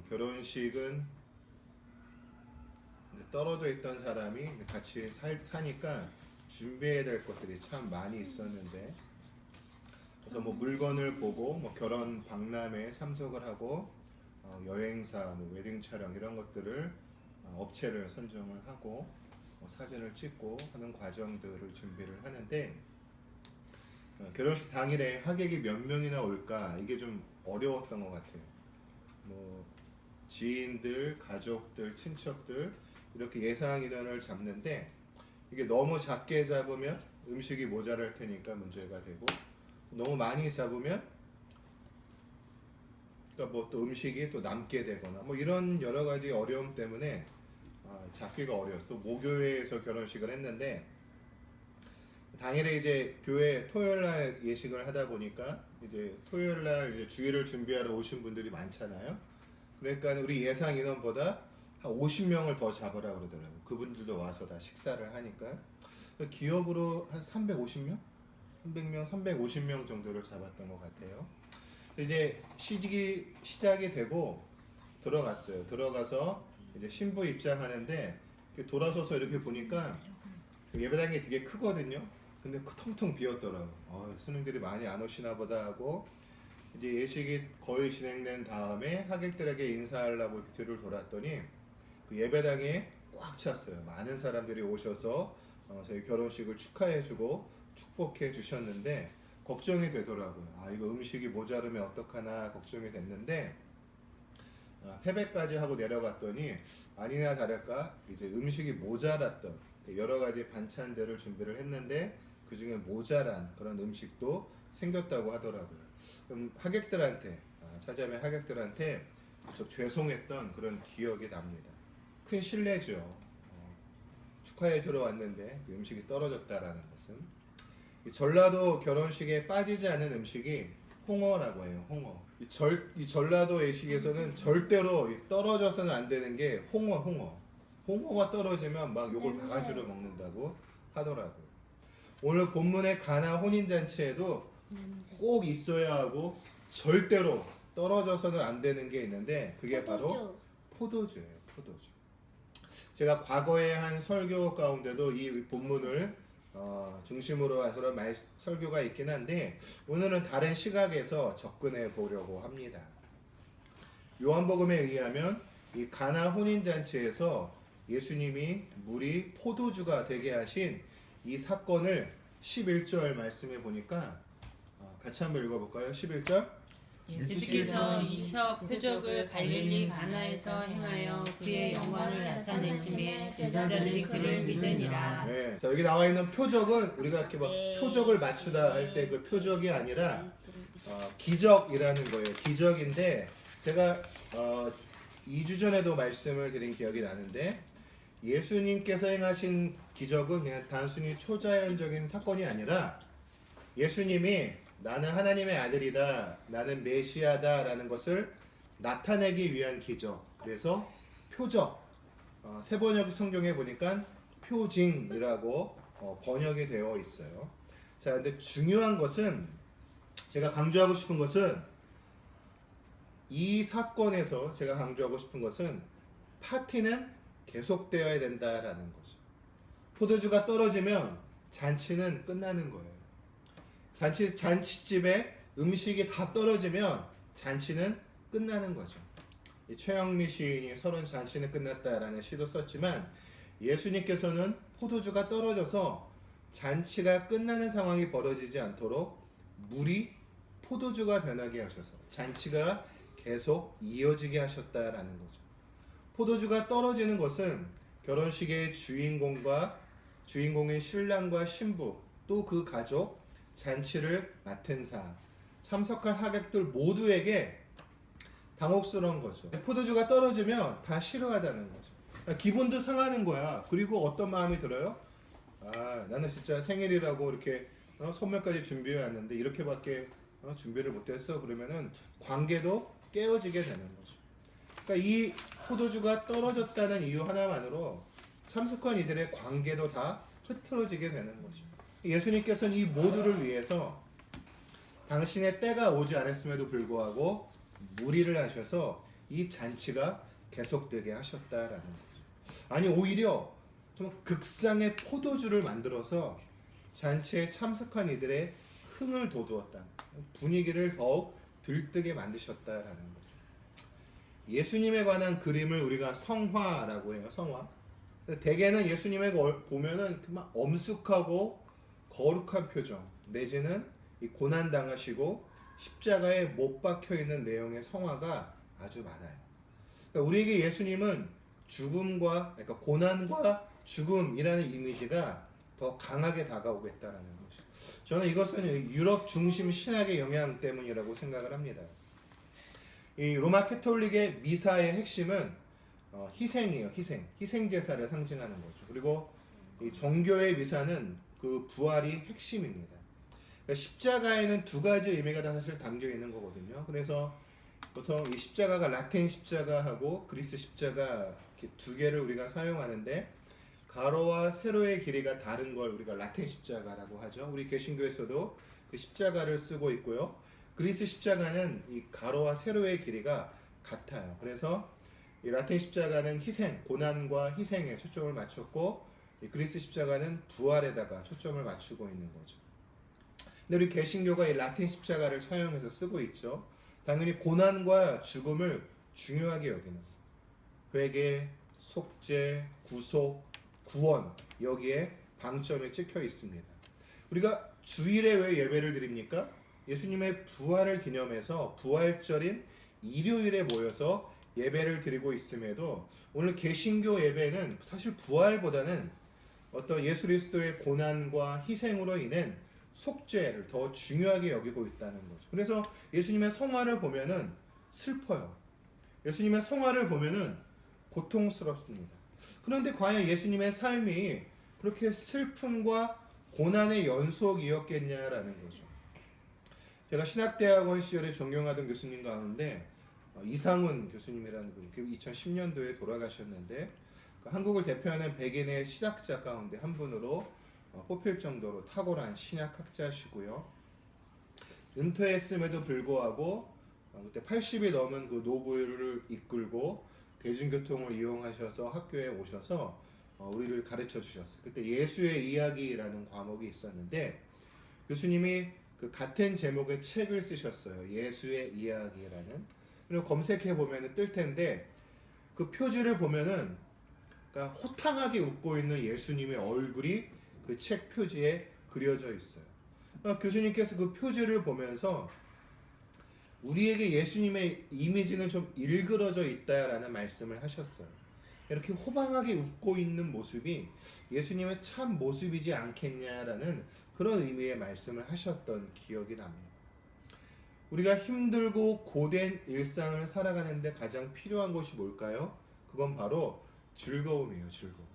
결혼식은 떨어져 있던 사람이 같이 사니까 준비해야 될 것들이 참 많이 있었는데, 그래서 뭐 물건을 보고 뭐 결혼 박람회에 참석을 하고 여행사, 뭐 웨딩 촬영 이런 것들을 업체를 선정을 하고 사진을 찍고 하는 과정들을 준비를 하는데, 결혼식 당일에 하객이 몇 명이나 올까 이게 좀 어려웠던 것 같아요. 뭐 지인들, 가족들, 친척들 이렇게 예상 인원을 잡는데 이게 너무 작게 잡으면 음식이 모자랄 테니까 문제가 되고, 너무 많이 잡으면 그러니까 뭐 또 음식이 또 남게 되거나 뭐 이런 여러 가지 어려움 때문에 잡기가 어려웠어. 또 모교회에서 결혼식을 했는데 당일에 이제 교회 토요일 날 예식을 하다 보니까 이제 토요일 날 이제 주일을 준비하러 오신 분들이 많잖아요. 그러니까 우리 예상 인원보다 한 50명을 더 잡으라 그러더라고요. 그분들도 와서 다 식사를 하니까. 기억으로 한 350명? 300명, 350명 정도를 잡았던 것 같아요. 이제 시작이 되고 들어갔어요. 들어가서 이제 신부 입장하는데 돌아서서 이렇게 보니까 예배당이 되게 크거든요. 근데 텅텅 비었더라고요. 스님들이 많이 안 오시나 보다 하고, 이제 예식이 거의 진행된 다음에 하객들에게 인사하려고 이렇게 뒤를 돌았더니 그 예배당에 꽉 찼어요. 많은 사람들이 오셔서 저희 결혼식을 축하해주고 축복해 주셨는데 걱정이 되더라고요. 이거 음식이 모자르면 어떡하나 걱정이 됐는데, 패배까지 하고 내려갔더니 아니나 다를까 이제 음식이 모자랐던 여러 가지 반찬들을 준비를 했는데 그 중에 모자란 그런 음식도 생겼다고 하더라고요. 그럼 하객들한테, 찾아뵈 하객들한테 무척 죄송했던 그런 기억이 납니다. 큰 실례죠. 축하해 주러 왔는데 음식이 떨어졌다라는 것은. 이 전라도 결혼식에 빠지지 않는 음식이 홍어라고 해요. 홍어. 이 전라도 예식에서는 절대로 떨어져서는 안 되는 게 홍어가 떨어지면 막 요걸 바가지로 먹는다고 하더라고요. 오늘 본문의 가나 혼인잔치에도 꼭 있어야 하고 절대로 떨어져서는 안 되는 게 있는데 그게 바로 포도주예요. 포도주. 제가 과거에 한 설교 가운데도 이 본문을 중심으로 한 그런 설교가 있긴 한데 오늘은 다른 시각에서 접근해 보려고 합니다. 요한복음에 의하면 이 가나 혼인잔치에서 예수님이 물이 포도주가 되게 하신 이 사건을 11절 말씀해 보니까 같이 한번 읽어볼까요? 11절. 예수께서 이처 표적을 갈릴리 가나에서 행하여 그의 영광을 나타내심에 제자들이 그를 믿으니라. 네. 자, 여기 나와 있는 표적은 우리가 이렇게 막 표적을 맞추다 할 때 그 표적이 아니라 기적이라는 거예요. 기적인데 제가 2주 전에도 말씀을 드린 기억이 나는데 예수님께서 행하신 기적은 그냥 단순히 초자연적인 사건이 아니라 예수님이 나는 하나님의 아들이다, 나는 메시아다 라는 것을 나타내기 위한 기적. 그래서 표적, 세번역 성경에 보니까 표징이라고 번역이 되어 있어요. 자, 근데 중요한 것은, 제가 강조하고 싶은 것은, 이 사건에서 제가 강조하고 싶은 것은 파티는 계속되어야 된다라는 거죠. 포도주가 떨어지면 잔치는 끝나는 거예요. 잔치집에 음식이 다 떨어지면 잔치는 끝나는 거죠. 최영미 시인이 서른 잔치는 끝났다라는 시도 썼지만 예수님께서는 포도주가 떨어져서 잔치가 끝나는 상황이 벌어지지 않도록 물이 포도주가 변하게 하셔서 잔치가 계속 이어지게 하셨다라는 거죠. 포도주가 떨어지는 것은 결혼식의 주인공인 신랑과 신부 또 그 가족, 잔치를 맡은 사, 참석한 하객들 모두에게 당혹스러운 거죠. 포도주가 떨어지면 다 싫어하다는 거죠. 기분도 상하는 거야. 그리고 어떤 마음이 들어요? 나는 진짜 생일이라고 이렇게 선물까지 준비해 왔는데 이렇게밖에 준비를 못했어. 그러면은 관계도 깨어지게 되는 거죠. 그러니까 이 포도주가 떨어졌다는 이유 하나만으로 참석한 이들의 관계도 다 흐트러지게 되는 거죠. 예수님께서는 이 모두를 위해서 당신의 때가 오지 않았음에도 불구하고 무리를 하셔서 이 잔치가 계속되게 하셨다라는 거죠. 아니 오히려 좀 극상의 포도주를 만들어서 잔치에 참석한 이들의 흥을 돋우었다. 분위기를 더욱 들뜨게 만드셨다라는 거죠. 예수님에 관한 그림을 우리가 성화라고 해요. 성화. 대개는 예수님을 보면은 막 엄숙하고 거룩한 표정 내지는 이 고난 당하시고 십자가에 못 박혀 있는 내용의 성화가 아주 많아요. 그러니까 우리에게 예수님은 죽음과 그러니까 고난과 죽음이라는 이미지가 더 강하게 다가오겠다라는 것이죠. 저는 이것은 유럽 중심 신학의 영향 때문이라고 생각을 합니다. 이 로마 캐톨릭의 미사의 핵심은 희생이에요. 희생 제사를 상징하는 거죠. 그리고 이 종교의 미사는 그 부활이 핵심입니다. 그러니까 십자가에는 두 가지 의미가 다 사실 담겨 있는 거거든요. 그래서 보통 이 십자가가 라틴 십자가하고 그리스 십자가 이렇게 두 개를 우리가 사용하는데 가로와 세로의 길이가 다른 걸 우리가 라틴 십자가라고 하죠. 우리 개신교에서도 그 십자가를 쓰고 있고요. 그리스 십자가는 이 가로와 세로의 길이가 같아요. 그래서 이 라틴 십자가는 희생, 고난과 희생에 초점을 맞췄고 이 그리스 십자가는 부활에다가 초점을 맞추고 있는 거죠. 근데 우리 개신교가 이 라틴 십자가를 사용해서 쓰고 있죠. 당연히 고난과 죽음을 중요하게 여기는 회개, 속죄, 구속, 구원 여기에 방점이 찍혀 있습니다. 우리가 주일에 왜 예배를 드립니까? 예수님의 부활을 기념해서 부활절인 일요일에 모여서 예배를 드리고 있음에도 오늘 개신교 예배는 사실 부활보다는 어떤 예수 그리스도의 고난과 희생으로 인한 속죄를 더 중요하게 여기고 있다는 거죠. 그래서 예수님의 성화를 보면은 슬퍼요. 예수님의 성화를 보면은 고통스럽습니다. 그런데 과연 예수님의 삶이 그렇게 슬픔과 고난의 연속이었겠냐라는 거죠. 제가 신학대학원 시절에 존경하던 교수님 가운데 이상훈 교수님이라는 분이 2010년도에 돌아가셨는데 한국을 대표하는 백인의 신학자 가운데 한 분으로 뽑힐 정도로 탁월한 신학학자시고요. 은퇴했음에도 불구하고 그때 80이 넘은 그 노부를 이끌고 대중교통을 이용하셔서 학교에 오셔서 우리를 가르쳐 주셨어요. 그때 예수의 이야기라는 과목이 있었는데 교수님이 그 같은 제목의 책을 쓰셨어요. 예수의 이야기라는. 그리고 검색해 보면 뜰 텐데 그 표지를 보면은 그러니까 호탕하게 웃고 있는 예수님의 얼굴이 그 책 표지에 그려져 있어요. 그러니까 교수님께서 그 표지를 보면서 우리에게 예수님의 이미지는 좀 일그러져 있다라는 말씀을 하셨어요. 이렇게 호방하게 웃고 있는 모습이 예수님의 참 모습이지 않겠냐라는 그런 의미의 말씀을 하셨던 기억이 납니다. 우리가 힘들고 고된 일상을 살아가는데 가장 필요한 것이 뭘까요? 그건 바로 즐거움이에요. 즐거움.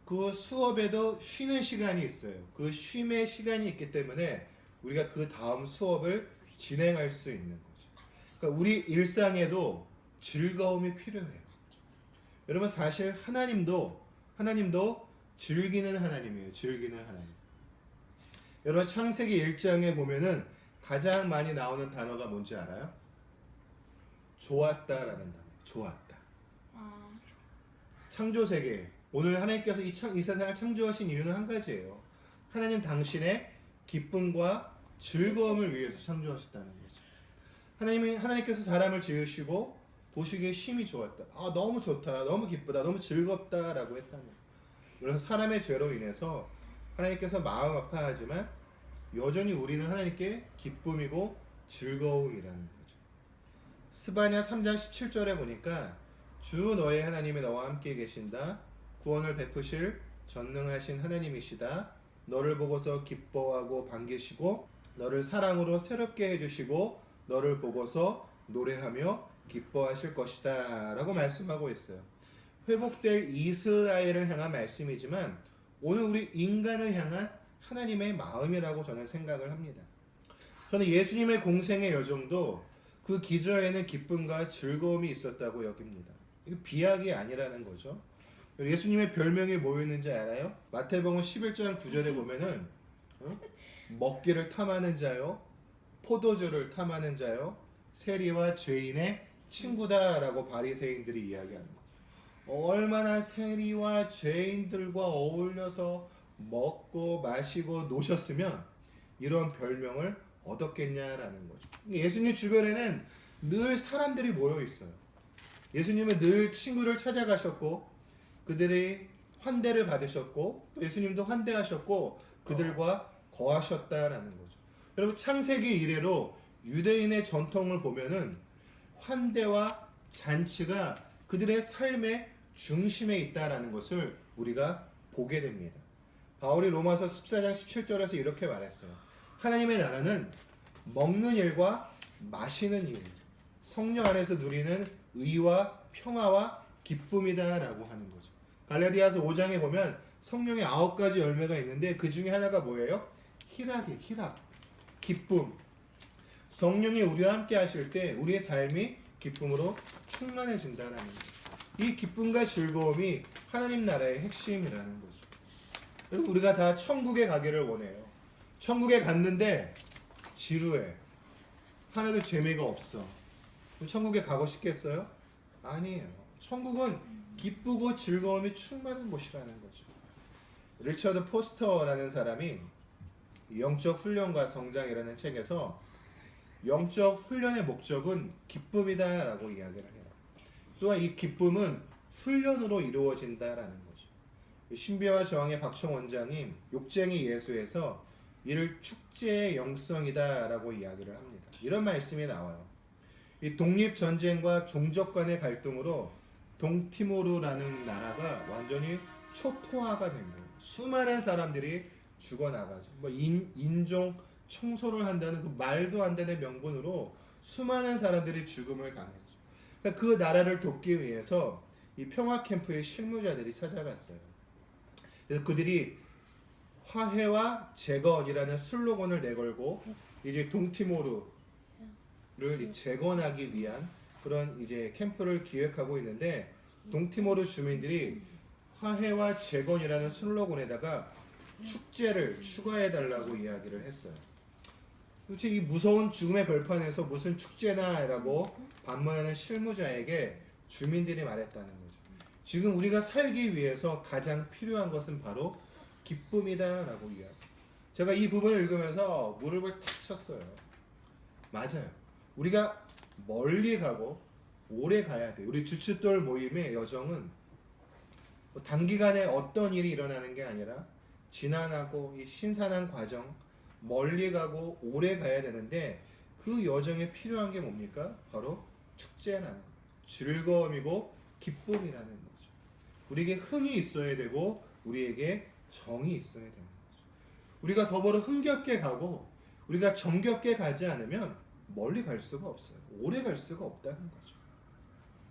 그 수업에도 쉬는 시간이 있어요. 그 쉼의 시간이 있기 때문에 우리가 그 다음 수업을 진행할 수 있는 거죠. 그러니까 우리 일상에도 즐거움이 필요해요. 여러분 사실 하나님도 즐기는 하나님이에요. 즐기는 하나님. 여러분 창세기 1장에 보면은 가장 많이 나오는 단어가 뭔지 알아요? 좋았다라는 단어. 좋았다. 창조 세계. 오늘 하나님께서 이 세상을 창조하신 이유는 한 가지예요. 하나님 당신의 기쁨과 즐거움을 위해서 창조하셨다는 거죠. 하나님께서 사람을 지으시고 보시기에 쉼이 좋았다. 아 너무 좋다, 너무 기쁘다, 너무 즐겁다라고 했다는 거예요. 그래서 사람의 죄로 인해서 하나님께서 마음 아파하지만 여전히 우리는 하나님께 기쁨이고 즐거움이라는 거죠. 스바냐 3장 17절에 보니까 주 너의 하나님이 너와 함께 계신다. 구원을 베푸실 전능하신 하나님이시다. 너를 보고서 기뻐하고 반기시고 너를 사랑으로 새롭게 해주시고 너를 보고서 노래하며 기뻐하실 것이다 라고 말씀하고 있어요. 회복될 이스라엘을 향한 말씀이지만 오늘 우리 인간을 향한 하나님의 마음이라고 저는 생각을 합니다. 저는 예수님의 공생의 여정도 그 기저에는 기쁨과 즐거움이 있었다고 여깁니다. 이거 비약이 아니라는 거죠. 예수님의 별명이 뭐였는지 알아요? 마태복음 11장 9절에 보면은 먹기를 탐하는 자요, 포도주를 탐하는 자요, 세리와 죄인의 친구다라고 바리새인들이 이야기하는 거예요. 얼마나 세리와 죄인들과 어울려서 먹고 마시고 노셨으면 이런 별명을 얻었겠냐라는 거죠. 예수님 주변에는 늘 사람들이 모여 있어요. 예수님은 늘 친구를 찾아가셨고 그들이 환대를 받으셨고 또 예수님도 환대하셨고 그들과 거하셨다라는 거죠. 여러분 창세기 이래로 유대인의 전통을 보면은 환대와 잔치가 그들의 삶의 중심에 있다라는 것을 우리가 보게 됩니다. 바울이 로마서 14장 17절에서 이렇게 말했어요. 하나님의 나라는 먹는 일과 마시는 일, 성령 안에서 누리는 의와 평화와 기쁨이다라고 하는 거죠. 갈라디아서 5장에 보면 성령의 9가지 열매가 있는데 그 중에 하나가 뭐예요? 희락이에요. 희락, 기쁨. 성령이 우리와 함께 하실 때 우리의 삶이 기쁨으로 충만해진다는 거죠. 이 기쁨과 즐거움이 하나님 나라의 핵심이라는 거죠. 여러분 우리가 다 천국에 가기를 원해요. 천국에 갔는데 지루해. 하나도 재미가 없어. 그럼 천국에 가고 싶겠어요? 아니에요. 천국은 기쁘고 즐거움이 충만한 곳이라는 거죠. 리처드 포스터라는 사람이 영적 훈련과 성장이라는 책에서 영적 훈련의 목적은 기쁨이다라고 이야기를 해요. 또한 이 기쁨은 훈련으로 이루어진다라는 거죠. 신비와 저항의 박청 원장이 욕쟁이 예수에서 이를 축제의 영성이다라고 이야기를 합니다. 이런 말씀이 나와요. 이 독립전쟁과 종족 간의 갈등으로 동티모르라는 나라가 완전히 초토화가 된 거예요. 수많은 사람들이 죽어나가죠. 인종 청소를 한다는 그 말도 안 되는 명분으로 수많은 사람들이 죽음을 당했죠. 그러니까 그 나라를 돕기 위해서 이 평화 캠프의 실무자들이 찾아갔어요. 그래서 그들이 화해와 재건이라는 슬로건을 내걸고 이제 동티모르를 재건하기 위한 그런 이제 캠프를 기획하고 있는데 동티모르 주민들이 화해와 재건이라는 슬로건에다가 축제를 추가해달라고 이야기를 했어요. 도대체 이 무서운 죽음의 벌판에서 무슨 축제나라고 반문하는 실무자에게 주민들이 말했다는 거죠. 지금 우리가 살기 위해서 가장 필요한 것은 바로 기쁨이다라고 이야기. 제가 이 부분을 읽으면서 무릎을 탁 쳤어요. 맞아요. 우리가 멀리 가고 오래 가야 돼요. 우리 주춧돌 모임의 여정은 단기간에 어떤 일이 일어나는 게 아니라 지난하고 이 신선한 과정, 멀리 가고 오래 가야 되는데 그 여정에 필요한 게 뭡니까? 바로 축제라는 거예요. 즐거움이고 기쁨이라는 거죠. 우리에게 흥이 있어야 되고 우리에게 정이 있어야 되는 거죠. 우리가 더불어 흥겹게 가고 우리가 정겹게 가지 않으면 멀리 갈 수가 없어요. 오래 갈 수가 없다는 거죠.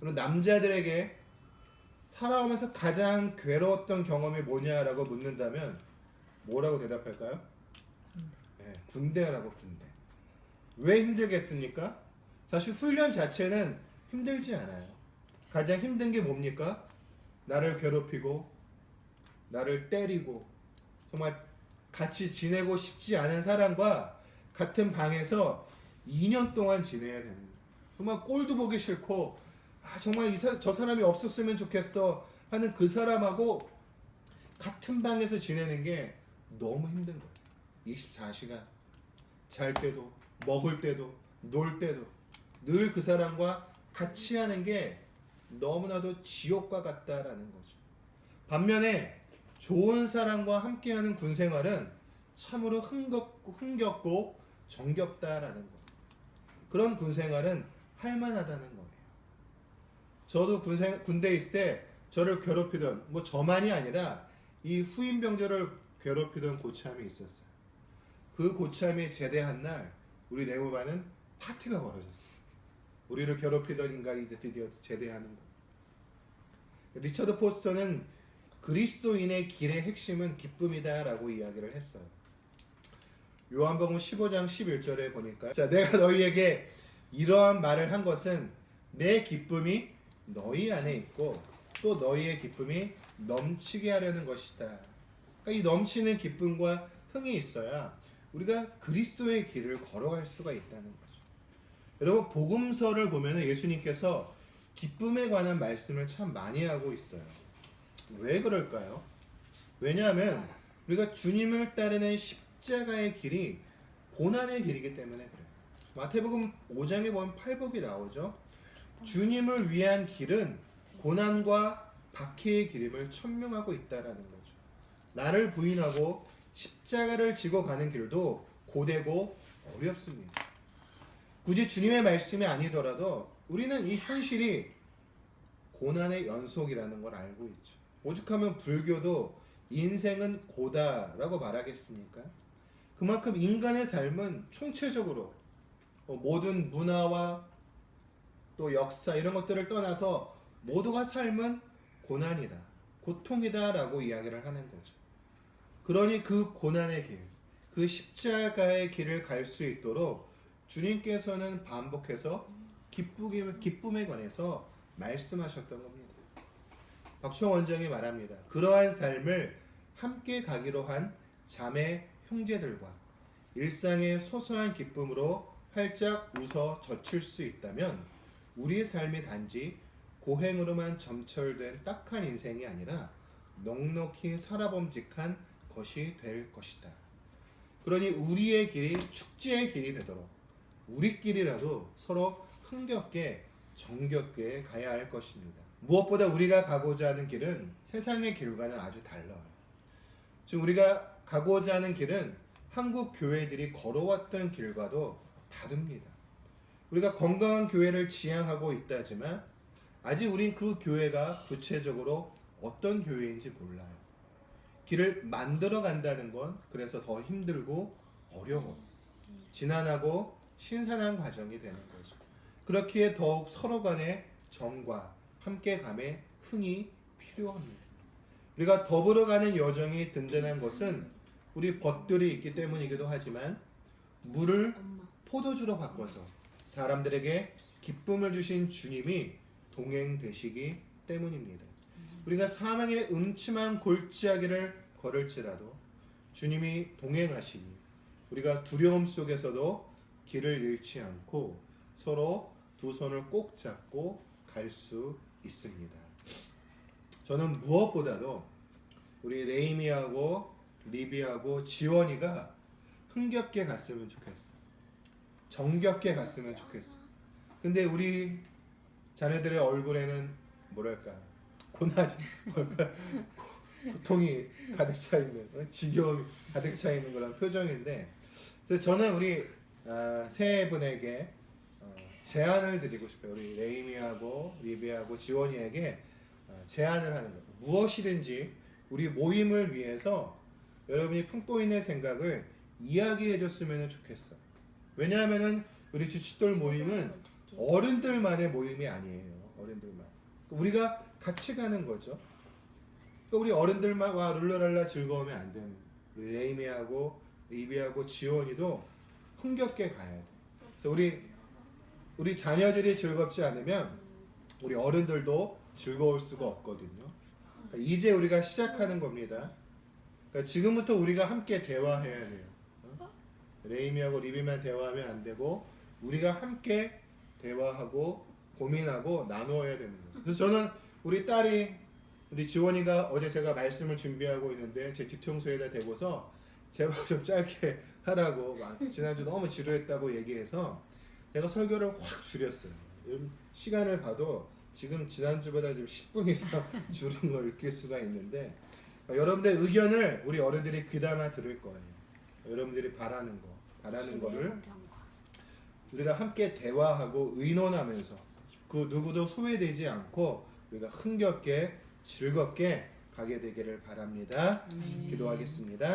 그럼 남자들에게 살아오면서 가장 괴로웠던 경험이 뭐냐라고 묻는다면 뭐라고 대답할까요? 네, 군대라고. 군대. 왜 힘들겠습니까? 사실 훈련 자체는 힘들지 않아요. 가장 힘든 게 뭡니까? 나를 괴롭히고 나를 때리고 정말 같이 지내고 싶지 않은 사람과 같은 방에서 2년 동안 지내야 되는 거예요. 정말 꼴도 보기 싫고 정말 저 사람이 없었으면 좋겠어 하는 그 사람하고 같은 방에서 지내는 게 너무 힘든 거예요. 24시간 잘 때도 먹을 때도 놀 때도 늘 그 사람과 같이 하는 게 너무나도 지옥과 같다라는 거죠. 반면에 좋은 사람과 함께하는 군 생활은 참으로 흥겹고 정겹다라는 거. 그런 군 생활은 할만하다는 거예요. 저도 군대에 있을 때 저를 괴롭히던 저만이 아니라 이 후임병들을 괴롭히던 고참이 있었어요. 그 고참이 제대한 날 우리 내무반은 파티가 벌어졌어요. 우리를 괴롭히던 인간이 이제 드디어 제대하는 거. 리처드 포스터는 그리스도인의 길의 핵심은 기쁨이다라고 이야기를 했어요. 요한복음 15장 11절에 보니까 자, 내가 너희에게 이러한 말을 한 것은 내 기쁨이 너희 안에 있고 또 너희의 기쁨이 넘치게 하려는 것이다. 그러니까 이 넘치는 기쁨과 흥이 있어야 우리가 그리스도의 길을 걸어갈 수가 있다는 거죠. 여러분 복음서를 보면 예수님께서 기쁨에 관한 말씀을 참 많이 하고 있어요. 왜 그럴까요? 왜냐하면 우리가 주님을 따르는 십자가의 길이 고난의 길이기 때문에 그래요. 마태복음 5장에 보면 팔복이 나오죠. 주님을 위한 길은 고난과 박해의 길임을 천명하고 있다라는 거죠. 나를 부인하고 십자가를 지고 가는 길도 고되고 어렵습니다. 굳이 주님의 말씀이 아니더라도 우리는 이 현실이 고난의 연속이라는 걸 알고 있죠. 오죽하면 불교도 인생은 고다라고 말하겠습니까? 그만큼 인간의 삶은 총체적으로 모든 문화와 또 역사 이런 것들을 떠나서 모두가 삶은 고난이다, 고통이다라고 이야기를 하는 거죠. 그러니 그 고난의 길, 그 십자가의 길을 갈 수 있도록 주님께서는 반복해서 기쁨에 관해서 말씀하셨던 겁니다. 박충 원장이 말합니다. 그러한 삶을 함께 가기로 한 자매 형제들과 일상의 소소한 기쁨으로 활짝 웃어 젖힐 수 있다면 우리의 삶이 단지 고행으로만 점철된 딱한 인생이 아니라 넉넉히 살아범직한 것이 될 것이다. 그러니 우리의 길이 축제의 길이 되도록 우리끼리라도 서로 흥겹게 정겹게 가야 할 것입니다. 무엇보다 우리가 가고자 하는 길은 세상의 길과는 아주 달라요. 즉 우리가 가고자 하는 길은 한국 교회들이 걸어왔던 길과도 다릅니다. 우리가 건강한 교회를 지향하고 있다지만 아직 우린 그 교회가 구체적으로 어떤 교회인지 몰라요. 길을 만들어 간다는 건 그래서 더 힘들고 어려워 지난하고 신선한 과정이 되는 거죠. 그렇기에 더욱 서로 간의 정과 함께감의 흥이 필요합니다. 우리가 더불어 가는 여정이 든든한 것은 우리 벗들이 있기 때문이기도 하지만 물을 포도주로 바꿔서 사람들에게 기쁨을 주신 주님이 동행되시기 때문입니다. 우리가 사망의 음침한 골짜기를 걸을지라도 주님이 동행하시니 우리가 두려움 속에서도 길을 잃지 않고 서로 두 손을 꼭 잡고 갈 수 있습니다. 저는 무엇보다도 우리 레이미하고 리비하고 지원이가 흥겹게 갔으면 좋겠어. 정겹게 갔으면 좋겠어. 근데 우리 자녀들의 얼굴에는 뭐랄까 고난이 고통이 가득 차 있는 지겨움이 가득 차 있는 그런 표정인데 그래서 저는 우리 세 분에게 제안을 드리고 싶어요. 우리 레이미하고 리비하고 지원이에게 제안을 하는 거예요. 무엇이든지 우리 모임을 위해서 여러분이 품고 있는 생각을 이야기해 줬으면 좋겠어. 왜냐하면은 우리 주칫돌 모임은 어른들만의 모임이 아니에요. 어른들만. 우리가 같이 가는 거죠. 우리 어른들만와 룰루랄라 즐거우면 안 되는. 우리 레이미하고 리비하고 지원이도 흥겹게 가야 돼. 그래서 우리 자녀들이 즐겁지 않으면 우리 어른들도 즐거울 수가 없거든요. 그러니까 이제 우리가 시작하는 겁니다. 그러니까 지금부터 우리가 함께 대화해야 돼요. 레이미하고 리비만 대화하면 안 되고 우리가 함께 대화하고 고민하고 나누어야 되는 거예요. 그래서 저는 우리 딸이 우리 지원이가 어제 제가 말씀을 준비하고 있는데 제 뒤통수에다 대고서 제발 좀 짧게 하라고 막 지난주 너무 지루했다고 얘기해서 제가 설교를 확 줄였어요. 시간을 봐도 지금 지난주보다 지금 10분 이상 줄은 걸 느낄 수가 있는데 여러분들 의견을 우리 어른들이 귀담아 들을 거예요. 여러분들이 바라는 거를 우리가 함께 대화하고 의논하면서 그 누구도 소외되지 않고 우리가 흥겹게 즐겁게 가게 되기를 바랍니다. 기도하겠습니다.